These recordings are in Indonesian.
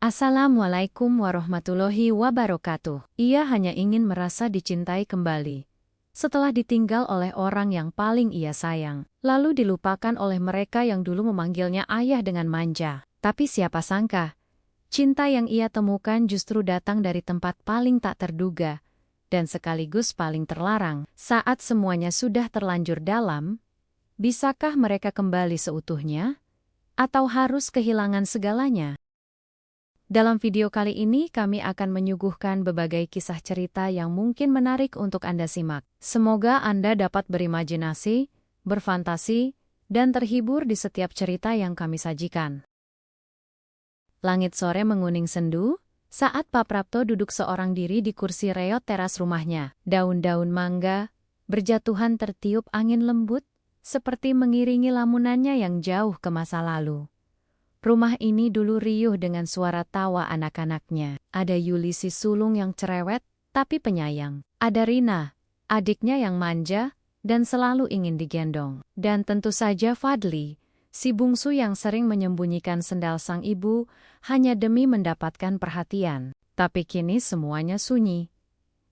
Assalamualaikum warahmatullahi wabarakatuh. Ia hanya ingin merasa dicintai kembali. Setelah ditinggal oleh orang yang paling ia sayang, lalu dilupakan oleh mereka yang dulu memanggilnya ayah dengan manja. Tapi siapa sangka, cinta yang ia temukan justru datang dari tempat paling tak terduga, dan sekaligus paling terlarang. Saat semuanya sudah terlanjur dalam, bisakah mereka kembali seutuhnya? Atau harus kehilangan segalanya? Dalam video kali ini kami akan menyuguhkan berbagai kisah cerita yang mungkin menarik untuk Anda simak. Semoga Anda dapat berimajinasi, berfantasi, dan terhibur di setiap cerita yang kami sajikan. Langit sore menguning sendu, saat Pak Prapto duduk seorang diri di kursi reot teras rumahnya. Daun-daun mangga berjatuhan tertiup angin lembut, seperti mengiringi lamunannya yang jauh ke masa lalu. Rumah ini dulu riuh dengan suara tawa anak-anaknya. Ada Yuli si sulung yang cerewet, tapi penyayang. Ada Rina, adiknya yang manja, dan selalu ingin digendong. Dan tentu saja Fadli, si bungsu yang sering menyembunyikan sendal sang ibu, hanya demi mendapatkan perhatian. Tapi kini semuanya sunyi.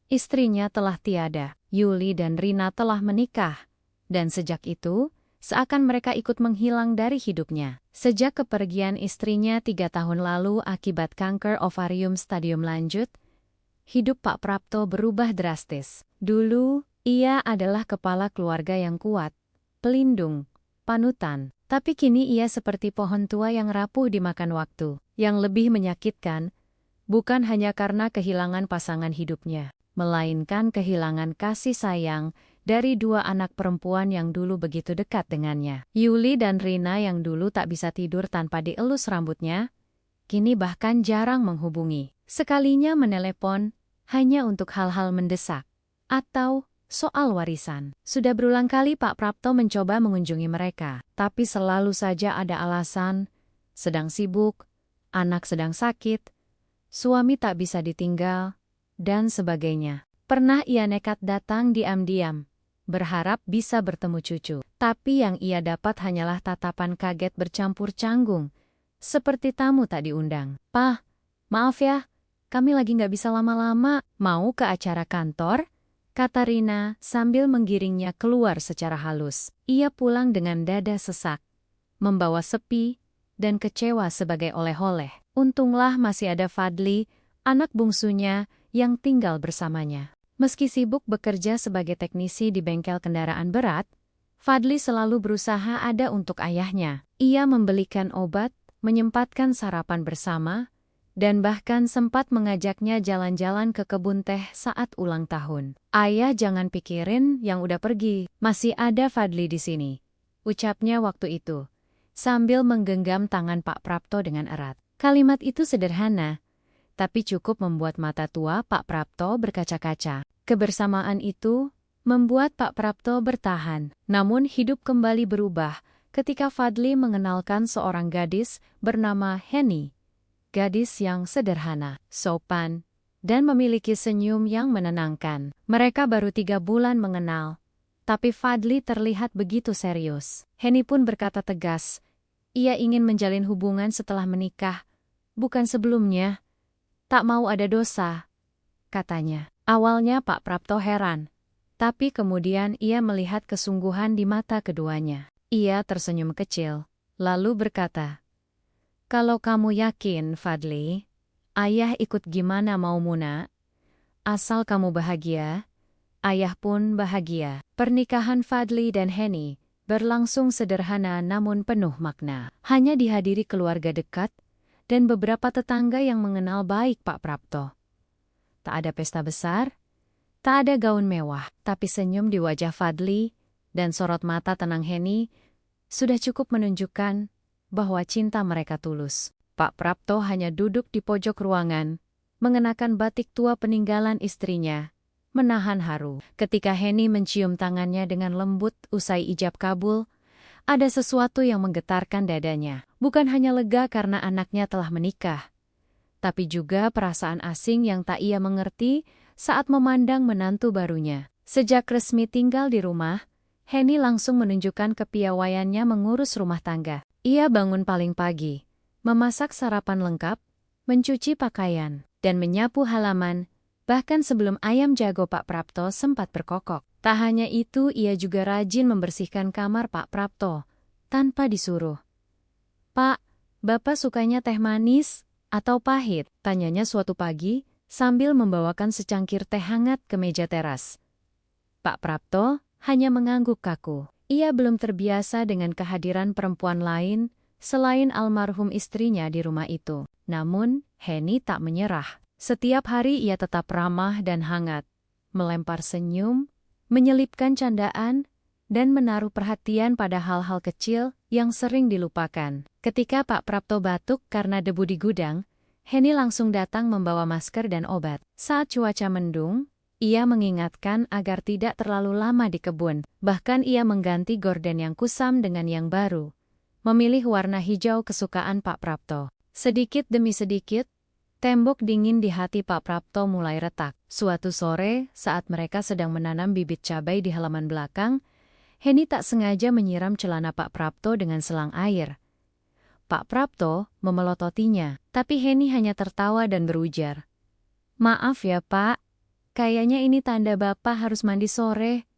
Istrinya telah tiada, Yuli dan Rina telah menikah. Dan sejak itu, seakan mereka ikut menghilang dari hidupnya. Sejak kepergian istrinya 3 tahun lalu akibat kanker ovarium stadium lanjut, hidup Pak Prapto berubah drastis. Dulu, ia adalah kepala keluarga yang kuat, pelindung, panutan. Tapi kini ia seperti pohon tua yang rapuh dimakan waktu. Yang lebih menyakitkan, bukan hanya karena kehilangan pasangan hidupnya, melainkan kehilangan kasih sayang dari 2 anak perempuan yang dulu begitu dekat dengannya. Yuli dan Rina yang dulu tak bisa tidur tanpa dielus rambutnya, kini bahkan jarang menghubungi. Sekalinya menelepon, hanya untuk hal-hal mendesak, atau soal warisan. Sudah berulang kali Pak Prapto mencoba mengunjungi mereka, tapi selalu saja ada alasan, sedang sibuk, anak sedang sakit, suami tak bisa ditinggal, dan sebagainya. Pernah ia nekat datang diam-diam, berharap bisa bertemu cucu. Tapi yang ia dapat hanyalah tatapan kaget bercampur canggung, seperti tamu tak diundang. "Pak, maaf ya, kami lagi nggak bisa lama-lama, mau ke acara kantor?" kata Rina sambil menggiringnya keluar secara halus. Ia pulang dengan dada sesak, membawa sepi dan kecewa sebagai oleh-oleh. Untunglah masih ada Fadli, anak bungsunya, yang tinggal bersamanya. Meski sibuk bekerja sebagai teknisi di bengkel kendaraan berat, Fadli selalu berusaha ada untuk ayahnya. Ia membelikan obat, menyempatkan sarapan bersama, dan bahkan sempat mengajaknya jalan-jalan ke kebun teh saat ulang tahun. "Ayah jangan pikirin yang udah pergi, masih ada Fadli di sini," ucapnya waktu itu, sambil menggenggam tangan Pak Prapto dengan erat. Kalimat itu sederhana, tapi cukup membuat mata tua Pak Prapto berkaca-kaca. Kebersamaan itu membuat Pak Prapto bertahan. Namun hidup kembali berubah ketika Fadli mengenalkan seorang gadis bernama Henny. Gadis yang sederhana, sopan, dan memiliki senyum yang menenangkan. Mereka baru 3 bulan mengenal, tapi Fadli terlihat begitu serius. Henny pun berkata tegas, ia ingin menjalin hubungan setelah menikah, bukan sebelumnya. "Tak mau ada dosa," katanya. Awalnya Pak Prapto heran, tapi kemudian ia melihat kesungguhan di mata keduanya. Ia tersenyum kecil, lalu berkata, "Kalau kamu yakin, Fadli, ayah ikut gimana maumu nak. Asal kamu bahagia, ayah pun bahagia." Pernikahan Fadli dan Henny berlangsung sederhana namun penuh makna. Hanya dihadiri keluarga dekat dan beberapa tetangga yang mengenal baik Pak Prapto. Tak ada pesta besar, tak ada gaun mewah, tapi senyum di wajah Fadli dan sorot mata tenang Henny sudah cukup menunjukkan bahwa cinta mereka tulus. Pak Prapto hanya duduk di pojok ruangan, mengenakan batik tua peninggalan istrinya, menahan haru. Ketika Henny mencium tangannya dengan lembut usai ijab kabul, ada sesuatu yang menggetarkan dadanya. Bukan hanya lega karena anaknya telah menikah, tapi juga perasaan asing yang tak ia mengerti saat memandang menantu barunya. Sejak resmi tinggal di rumah, Henny langsung menunjukkan kepiawaiannya mengurus rumah tangga. Ia bangun paling pagi, memasak sarapan lengkap, mencuci pakaian, dan menyapu halaman, bahkan sebelum ayam jago Pak Prapto sempat berkokok. Tak hanya itu, ia juga rajin membersihkan kamar Pak Prapto, tanpa disuruh. "Pak, Bapak sukanya teh manis atau pahit?" tanyanya suatu pagi, sambil membawakan secangkir teh hangat ke meja teras. Pak Prapto hanya mengangguk kaku. Ia belum terbiasa dengan kehadiran perempuan lain selain almarhum istrinya di rumah itu. Namun, Heni tak menyerah. Setiap hari ia tetap ramah dan hangat, melempar senyum, menyelipkan candaan, dan menaruh perhatian pada hal-hal kecil yang sering dilupakan. Ketika Pak Prapto batuk karena debu di gudang, Heni langsung datang membawa masker dan obat. Saat cuaca mendung, ia mengingatkan agar tidak terlalu lama di kebun. Bahkan ia mengganti gorden yang kusam dengan yang baru, memilih warna hijau kesukaan Pak Prapto. Sedikit demi sedikit, tembok dingin di hati Pak Prapto mulai retak. Suatu sore, saat mereka sedang menanam bibit cabai di halaman belakang, Heni tak sengaja menyiram celana Pak Prapto dengan selang air. Pak Prapto memelototinya, tapi Heni hanya tertawa dan berujar, "Maaf ya Pak, kayaknya ini tanda Bapak harus mandi sore."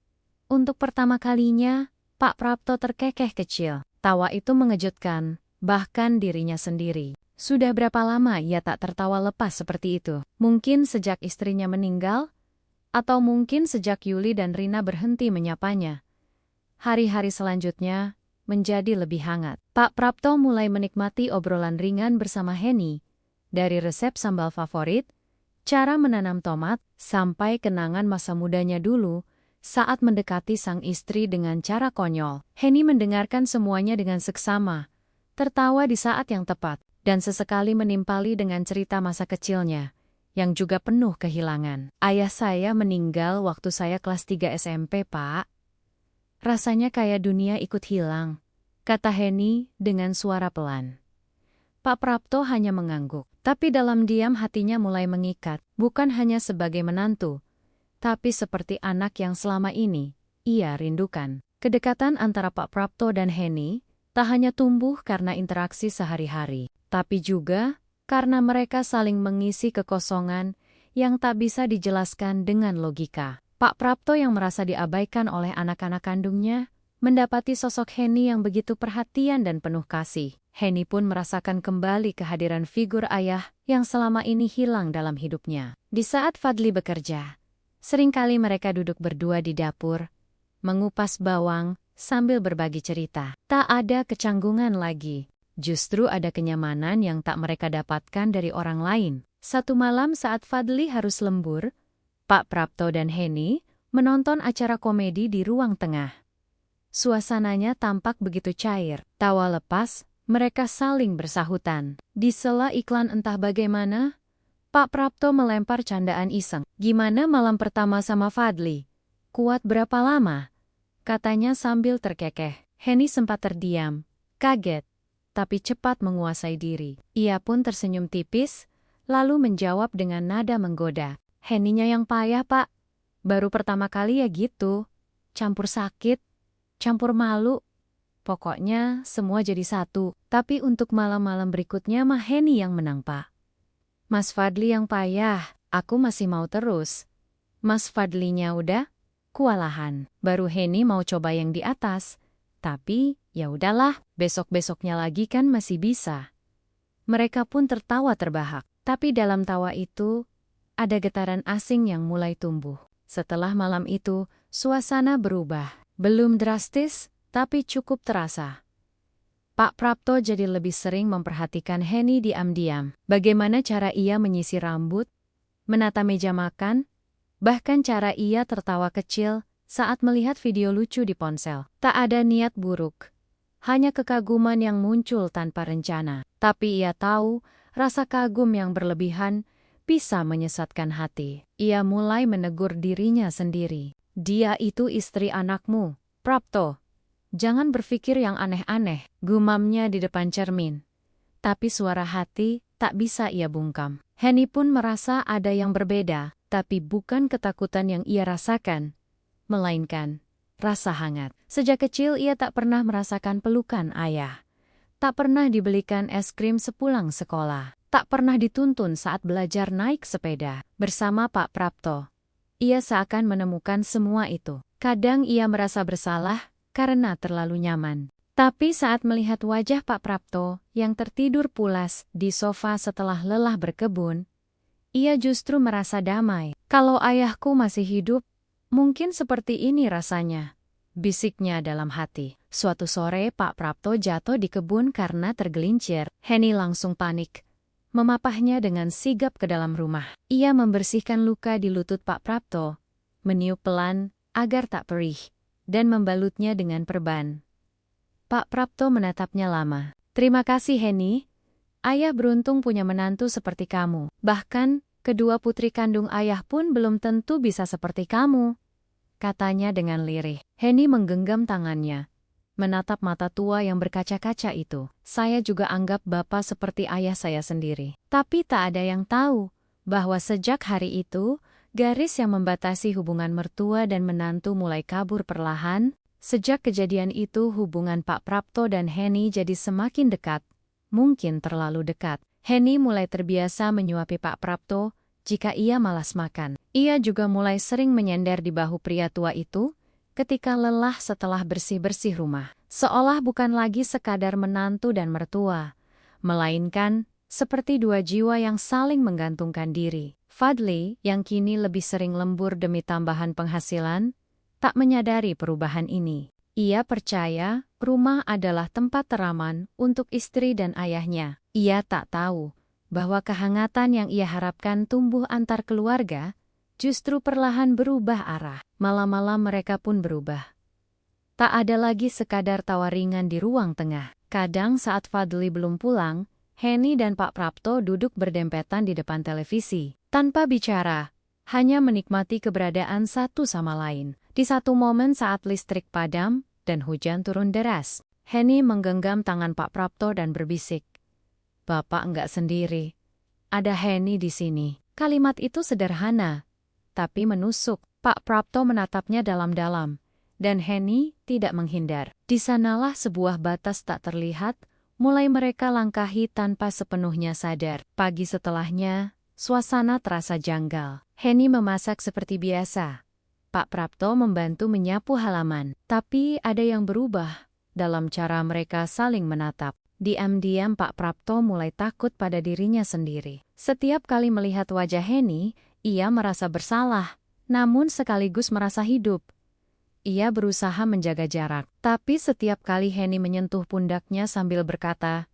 Untuk pertama kalinya, Pak Prapto terkekeh kecil. Tawa itu mengejutkan, bahkan dirinya sendiri. Sudah berapa lama ia tak tertawa lepas seperti itu? Mungkin sejak istrinya meninggal? Atau mungkin sejak Yuli dan Rina berhenti menyapanya? Hari-hari selanjutnya menjadi lebih hangat. Pak Prapto mulai menikmati obrolan ringan bersama Heni, dari resep sambal favorit, cara menanam tomat, sampai kenangan masa mudanya dulu saat mendekati sang istri dengan cara konyol. Heni mendengarkan semuanya dengan seksama, tertawa di saat yang tepat, dan sesekali menimpali dengan cerita masa kecilnya, yang juga penuh kehilangan. "Ayah saya meninggal waktu saya kelas 3 SMP, Pak. Rasanya kayak dunia ikut hilang," kata Heni dengan suara pelan. Pak Prapto hanya mengangguk, tapi dalam diam hatinya mulai mengikat, bukan hanya sebagai menantu, tapi seperti anak yang selama ini ia rindukan. Kedekatan antara Pak Prapto dan Heni tak hanya tumbuh karena interaksi sehari-hari, tapi juga karena mereka saling mengisi kekosongan yang tak bisa dijelaskan dengan logika. Pak Prapto yang merasa diabaikan oleh anak-anak kandungnya, mendapati sosok Heni yang begitu perhatian dan penuh kasih. Heni pun merasakan kembali kehadiran figur ayah yang selama ini hilang dalam hidupnya. Di saat Fadli bekerja, seringkali mereka duduk berdua di dapur, mengupas bawang, sambil berbagi cerita. Tak ada kecanggungan lagi. Justru ada kenyamanan yang tak mereka dapatkan dari orang lain. Satu malam saat Fadli harus lembur, Pak Prapto dan Heni menonton acara komedi di ruang tengah. Suasananya tampak begitu cair. Tawa lepas, mereka saling bersahutan. Di sela iklan entah bagaimana, Pak Prapto melempar candaan iseng. "Gimana malam pertama sama Fadli? Kuat berapa lama?" katanya sambil terkekeh. Heni sempat terdiam, kaget, tapi cepat menguasai diri. Ia pun tersenyum tipis, lalu menjawab dengan nada menggoda. "Heninya yang payah, Pak. Baru pertama kali ya gitu. Campur sakit, campur malu. Pokoknya semua jadi satu. Tapi untuk malam-malam berikutnya mah Heni yang menang, Pak. Mas Fadli yang payah, aku masih mau terus. Mas Fadlinya udah kewalahan. Baru Heni mau coba yang di atas. Tapi ya udahlah, besok-besoknya lagi kan masih bisa." Mereka pun tertawa terbahak. Tapi dalam tawa itu, ada getaran asing yang mulai tumbuh. Setelah malam itu, suasana berubah. Belum drastis, tapi cukup terasa. Pak Prapto jadi lebih sering memperhatikan Heni diam-diam. Bagaimana cara ia menyisir rambut, menata meja makan, bahkan cara ia tertawa kecil saat melihat video lucu di ponsel. Tak ada niat buruk, hanya kekaguman yang muncul tanpa rencana. Tapi ia tahu, rasa kagum yang berlebihan bisa menyesatkan hati. Ia mulai menegur dirinya sendiri. "Dia itu istri anakmu, Prapto. Jangan berpikir yang aneh-aneh," gumamnya di depan cermin. Tapi suara hati tak bisa ia bungkam. Heni pun merasa ada yang berbeda, tapi bukan ketakutan yang ia rasakan, melainkan rasa hangat. Sejak kecil ia tak pernah merasakan pelukan ayah. Tak pernah dibelikan es krim sepulang sekolah. tak pernah dituntun saat belajar naik sepeda. Bersama Pak Prapto, ia seakan menemukan semua itu. Kadang ia merasa bersalah karena terlalu nyaman. Tapi saat melihat wajah Pak Prapto yang tertidur pulas di sofa setelah lelah berkebun, ia justru merasa damai. Kalau ayahku masih hidup, mungkin seperti ini rasanya, bisiknya dalam hati. Suatu sore Pak Prapto jatuh di kebun karena tergelincir. Henny langsung panik, memapahnya dengan sigap ke dalam rumah. Ia membersihkan luka di lutut Pak Prapto, meniup pelan agar tak perih, dan membalutnya dengan perban. Pak Prapto menatapnya lama. Terima kasih Henny, ayah beruntung punya menantu seperti kamu. Bahkan, kedua putri kandung ayah pun belum tentu bisa seperti kamu, katanya dengan lirih. Henny menggenggam tangannya, menatap mata tua yang berkaca-kaca itu. Saya juga anggap bapak seperti ayah saya sendiri. Tapi tak ada yang tahu bahwa sejak hari itu, garis yang membatasi hubungan mertua dan menantu mulai kabur perlahan. Sejak kejadian itu hubungan Pak Prapto dan Henny jadi semakin dekat, mungkin terlalu dekat. Henny mulai terbiasa menyuapi Pak Prapto jika ia malas makan. Ia juga mulai sering menyender di bahu pria tua itu ketika lelah setelah bersih-bersih rumah. Seolah bukan lagi sekadar menantu dan mertua, melainkan seperti dua jiwa yang saling menggantungkan diri. Fadli, yang kini lebih sering lembur demi tambahan penghasilan, tak menyadari perubahan ini. Ia percaya rumah adalah tempat teraman untuk istri dan ayahnya. Ia tak tahu bahwa kehangatan yang ia harapkan tumbuh antar keluarga justru perlahan berubah arah. Malam-malam mereka pun berubah. Tak ada lagi sekadar tawa ringan di ruang tengah. Kadang saat Fadli belum pulang, Henny dan Pak Prapto duduk berdempetan di depan televisi. Tanpa bicara, hanya menikmati keberadaan satu sama lain. Di satu momen saat listrik padam dan hujan turun deras, Henny menggenggam tangan Pak Prapto dan berbisik, "Bapak enggak sendiri. Ada Henny di sini." Kalimat itu sederhana, tapi menusuk. Pak Prapto menatapnya dalam-dalam, dan Henny tidak menghindar. Di sanalah sebuah batas tak terlihat, mulai mereka langkahi tanpa sepenuhnya sadar. Pagi setelahnya, suasana terasa janggal. Henny memasak seperti biasa. Pak Prapto membantu menyapu halaman. Tapi ada yang berubah dalam cara mereka saling menatap. Diam-diam Pak Prapto mulai takut pada dirinya sendiri. Setiap kali melihat wajah Henny, ia merasa bersalah, namun sekaligus merasa hidup. Ia berusaha menjaga jarak. Tapi setiap kali Henny menyentuh pundaknya sambil berkata,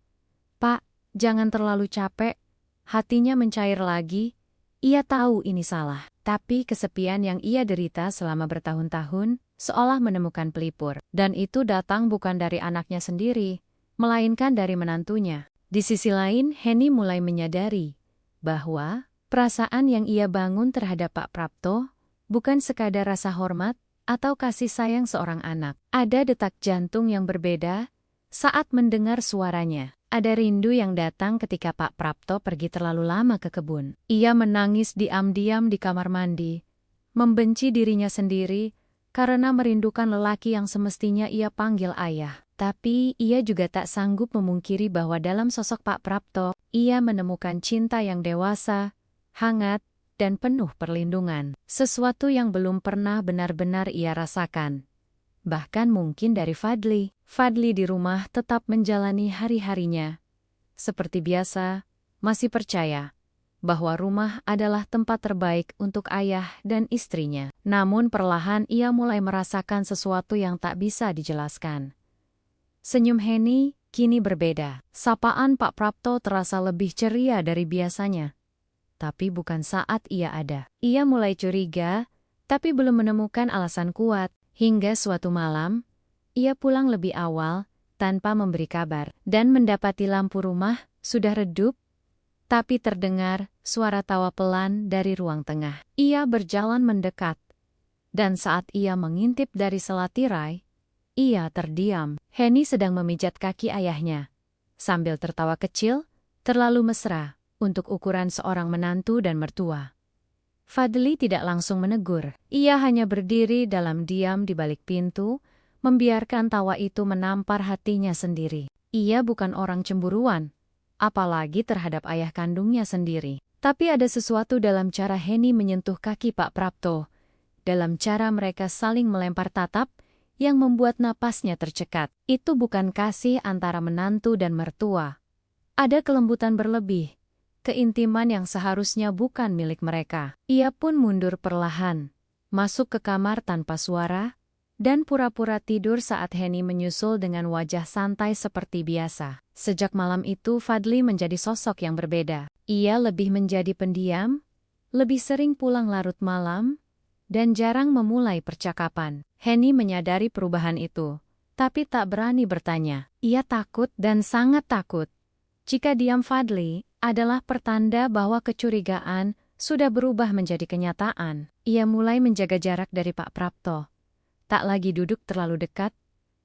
"Pak, jangan terlalu capek," hatinya mencair lagi. Ia tahu ini salah. Tapi kesepian yang ia derita selama bertahun-tahun seolah menemukan pelipur. Dan itu datang bukan dari anaknya sendiri, melainkan dari menantunya. Di sisi lain, Henny mulai menyadari bahwa perasaan yang ia bangun terhadap Pak Prapto bukan sekadar rasa hormat atau kasih sayang seorang anak. Ada detak jantung yang berbeda saat mendengar suaranya. Ada rindu yang datang ketika Pak Prapto pergi terlalu lama ke kebun. Ia menangis diam-diam di kamar mandi, membenci dirinya sendiri karena merindukan lelaki yang semestinya ia panggil ayah. Tapi ia juga tak sanggup memungkiri bahwa dalam sosok Pak Prapto, ia menemukan cinta yang dewasa, hangat, dan penuh perlindungan. Sesuatu yang belum pernah benar-benar ia rasakan. Bahkan mungkin dari Fadli. Fadli di rumah tetap menjalani hari-harinya. Seperti biasa, masih percaya bahwa rumah adalah tempat terbaik untuk ayah dan istrinya. Namun perlahan ia mulai merasakan sesuatu yang tak bisa dijelaskan. Senyum Henny kini berbeda. Sapaan Pak Prapto terasa lebih ceria dari biasanya. Tapi bukan saat ia ada. Ia mulai curiga, tapi belum menemukan alasan kuat. Hingga suatu malam, ia pulang lebih awal, tanpa memberi kabar, dan mendapati lampu rumah sudah redup, tapi terdengar suara tawa pelan dari ruang tengah. Ia berjalan mendekat, dan saat ia mengintip dari sela tirai, ia terdiam. Henny sedang memijat kaki ayahnya, sambil tertawa kecil, terlalu mesra untuk ukuran seorang menantu dan mertua. Fadli tidak langsung menegur. Ia hanya berdiri dalam diam di balik pintu, membiarkan tawa itu menampar hatinya sendiri. Ia bukan orang cemburuan apalagi terhadap ayah kandungnya sendiri. Tapi ada sesuatu dalam cara Henny menyentuh kaki Pak Prapto, dalam cara mereka saling melempar tatap, yang membuat napasnya tercekat. Itu bukan kasih antara menantu dan mertua. Ada kelembutan berlebih, keintiman yang seharusnya bukan milik mereka. Ia pun mundur perlahan, masuk ke kamar tanpa suara, dan pura-pura tidur saat Henny menyusul dengan wajah santai seperti biasa. Sejak malam itu Fadli menjadi sosok yang berbeda. Ia lebih menjadi pendiam, lebih sering pulang larut malam, dan jarang memulai percakapan. Henny menyadari perubahan itu, tapi tak berani bertanya. Ia takut dan sangat takut. Jika diam Fadli adalah pertanda bahwa kecurigaan sudah berubah menjadi kenyataan. Ia mulai menjaga jarak dari Pak Prapto. Tak lagi duduk terlalu dekat,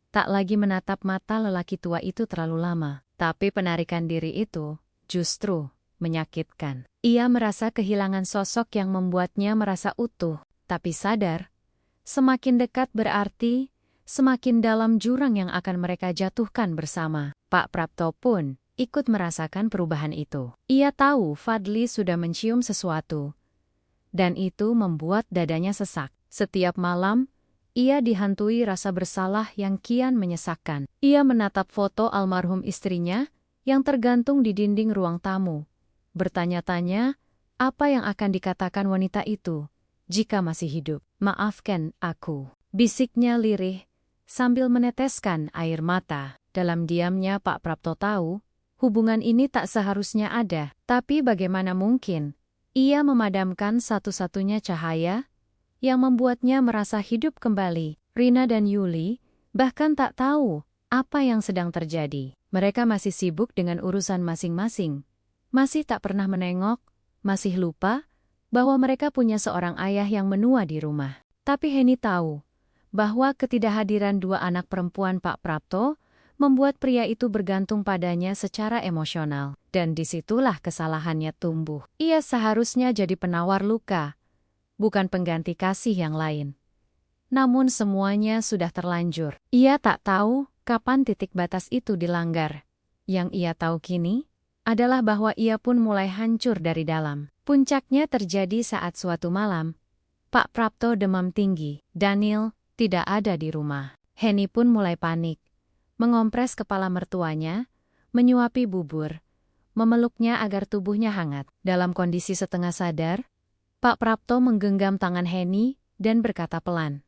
tak lagi menatap mata lelaki tua itu terlalu lama. Tapi penarikan diri itu justru menyakitkan. Ia merasa kehilangan sosok yang membuatnya merasa utuh, tapi sadar, semakin dekat berarti semakin dalam jurang yang akan mereka jatuhkan bersama. Pak Prapto pun ikut merasakan perubahan itu. Ia tahu Fadli sudah mencium sesuatu, dan itu membuat dadanya sesak. Setiap malam, ia dihantui rasa bersalah yang kian menyesakkan. Ia menatap foto almarhum istrinya yang tergantung di dinding ruang tamu, bertanya-tanya apa yang akan dikatakan wanita itu jika masih hidup. "Maafkan aku," bisiknya lirih sambil meneteskan air mata. Dalam diamnya Pak Prapto tahu, hubungan ini tak seharusnya ada, tapi bagaimana mungkin ia memadamkan satu-satunya cahaya yang membuatnya merasa hidup kembali. Rina dan Yuli bahkan tak tahu apa yang sedang terjadi. Mereka masih sibuk dengan urusan masing-masing, masih tak pernah menengok, masih lupa bahwa mereka punya seorang ayah yang menua di rumah. Tapi Henny tahu bahwa ketidakhadiran dua anak perempuan Pak Prapto membuat pria itu bergantung padanya secara emosional, dan disitulah kesalahannya tumbuh. Ia seharusnya jadi penawar luka, bukan pengganti kasih yang lain. Namun semuanya sudah terlanjur. Ia tak tahu kapan titik batas itu dilanggar. Yang ia tahu kini adalah bahwa ia pun mulai hancur dari dalam. Puncaknya terjadi saat suatu malam, Pak Prapto demam tinggi. Daniel tidak ada di rumah. Henny pun mulai panik, mengompres kepala mertuanya, menyuapi bubur, memeluknya agar tubuhnya hangat. Dalam kondisi setengah sadar, Pak Prapto menggenggam tangan Henny dan berkata pelan,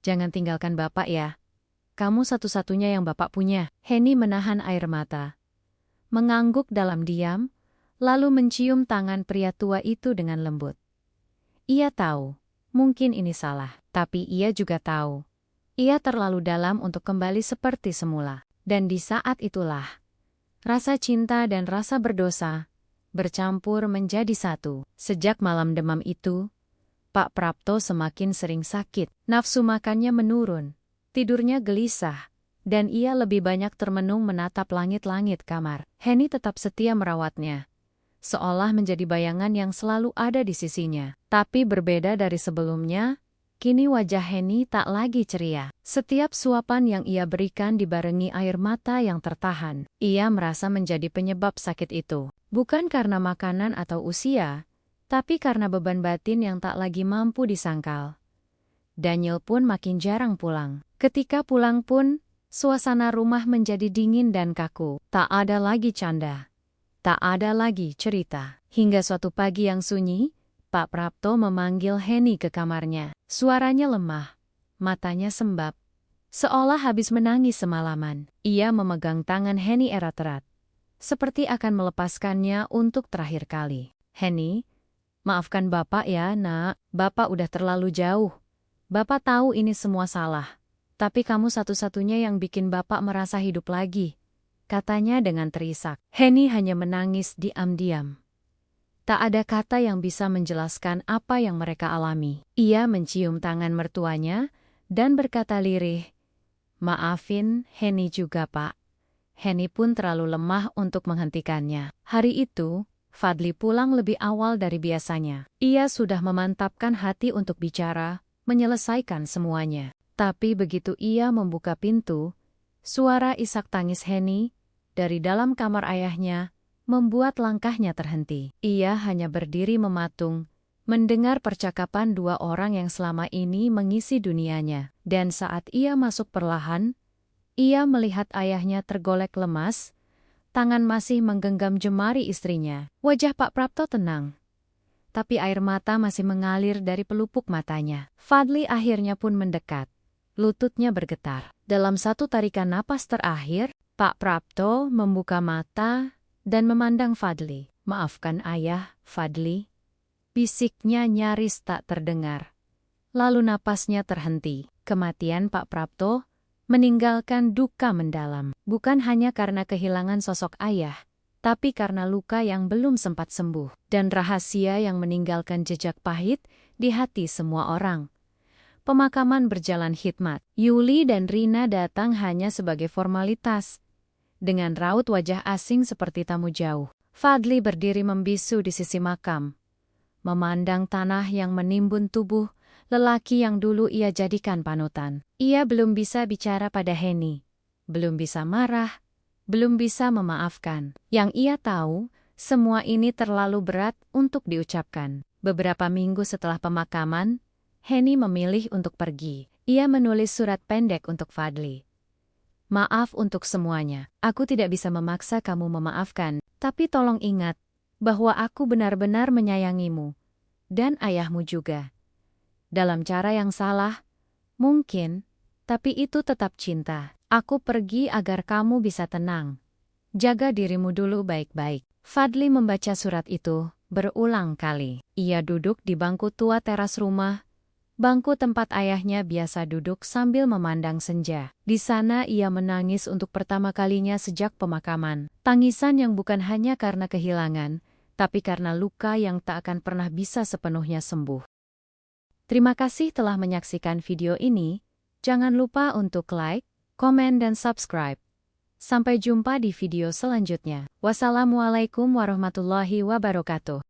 "Jangan tinggalkan Bapak ya. Kamu satu-satunya yang Bapak punya." Henny menahan air mata, mengangguk dalam diam, lalu mencium tangan pria tua itu dengan lembut. Ia tahu, mungkin ini salah, tapi ia juga tahu, ia terlalu dalam untuk kembali seperti semula. Dan di saat itulah, rasa cinta dan rasa berdosa bercampur menjadi satu. Sejak malam demam itu, Pak Prapto semakin sering sakit. Nafsu makannya menurun, tidurnya gelisah, dan ia lebih banyak termenung menatap langit-langit kamar. Henny tetap setia merawatnya, seolah menjadi bayangan yang selalu ada di sisinya. Tapi berbeda dari sebelumnya, kini wajah Henny tak lagi ceria. Setiap suapan yang ia berikan dibarengi air mata yang tertahan. Ia merasa menjadi penyebab sakit itu. Bukan karena makanan atau usia, tapi karena beban batin yang tak lagi mampu disangkal. Daniel pun makin jarang pulang. Ketika pulang pun, suasana rumah menjadi dingin dan kaku. Tak ada lagi canda. Tak ada lagi cerita. Hingga suatu pagi yang sunyi, Pak Prapto memanggil Henny ke kamarnya. Suaranya lemah, matanya sembab, seolah habis menangis semalaman. Ia memegang tangan Henny erat-erat, seperti akan melepaskannya untuk terakhir kali. "Henny, maafkan Bapak ya, Nak. Bapak udah terlalu jauh. Bapak tahu ini semua salah. Tapi kamu satu-satunya yang bikin Bapak merasa hidup lagi," katanya dengan terisak. Henny hanya menangis diam-diam. Tak ada kata yang bisa menjelaskan apa yang mereka alami. Ia mencium tangan mertuanya dan berkata lirih, "Maafin Henny juga, Pak." Henny pun terlalu lemah untuk menghentikannya. Hari itu, Fadli pulang lebih awal dari biasanya. Ia sudah memantapkan hati untuk bicara, menyelesaikan semuanya. Tapi begitu ia membuka pintu, suara isak tangis Henny dari dalam kamar ayahnya membuat langkahnya terhenti. Ia hanya berdiri mematung, mendengar percakapan dua orang yang selama ini mengisi dunianya. Dan saat ia masuk perlahan, ia melihat ayahnya tergolek lemas, tangan masih menggenggam jemari istrinya. Wajah Pak Prapto tenang, tapi air mata masih mengalir dari pelupuk matanya. Fadli akhirnya pun mendekat. Lututnya bergetar. Dalam satu tarikan napas terakhir, Pak Prapto membuka mata dan memandang Fadli. "Maafkan ayah, Fadli," bisiknya nyaris tak terdengar. Lalu napasnya terhenti. Kematian Pak Prapto meninggalkan duka mendalam. Bukan hanya karena kehilangan sosok ayah, tapi karena luka yang belum sempat sembuh. Dan rahasia yang meninggalkan jejak pahit di hati semua orang. Pemakaman berjalan khidmat. Yuli dan Rina datang hanya sebagai formalitas. Dengan raut wajah asing seperti tamu jauh. Fadli berdiri membisu di sisi makam, memandang tanah yang menimbun tubuh lelaki yang dulu ia jadikan panutan. Ia belum bisa bicara pada Heni, belum bisa marah, belum bisa memaafkan. Yang ia tahu, semua ini terlalu berat untuk diucapkan. Beberapa minggu setelah pemakaman, Heni memilih untuk pergi. Ia menulis surat pendek untuk Fadli. "Maaf untuk semuanya. Aku tidak bisa memaksa kamu memaafkan, tapi tolong ingat bahwa aku benar-benar menyayangimu, dan ayahmu juga. Dalam cara yang salah, mungkin, tapi itu tetap cinta. Aku pergi agar kamu bisa tenang. Jaga dirimu dulu baik-baik." Fadli membaca surat itu berulang kali. Ia duduk di bangku tua teras rumah, bangku tempat ayahnya biasa duduk sambil memandang senja. Di sana ia menangis untuk pertama kalinya sejak pemakaman. Tangisan yang bukan hanya karena kehilangan, tapi karena luka yang tak akan pernah bisa sepenuhnya sembuh. Terima kasih telah menyaksikan video ini. Jangan lupa untuk like, komen dan subscribe. Sampai jumpa di video selanjutnya. Wassalamualaikum warahmatullahi wabarakatuh.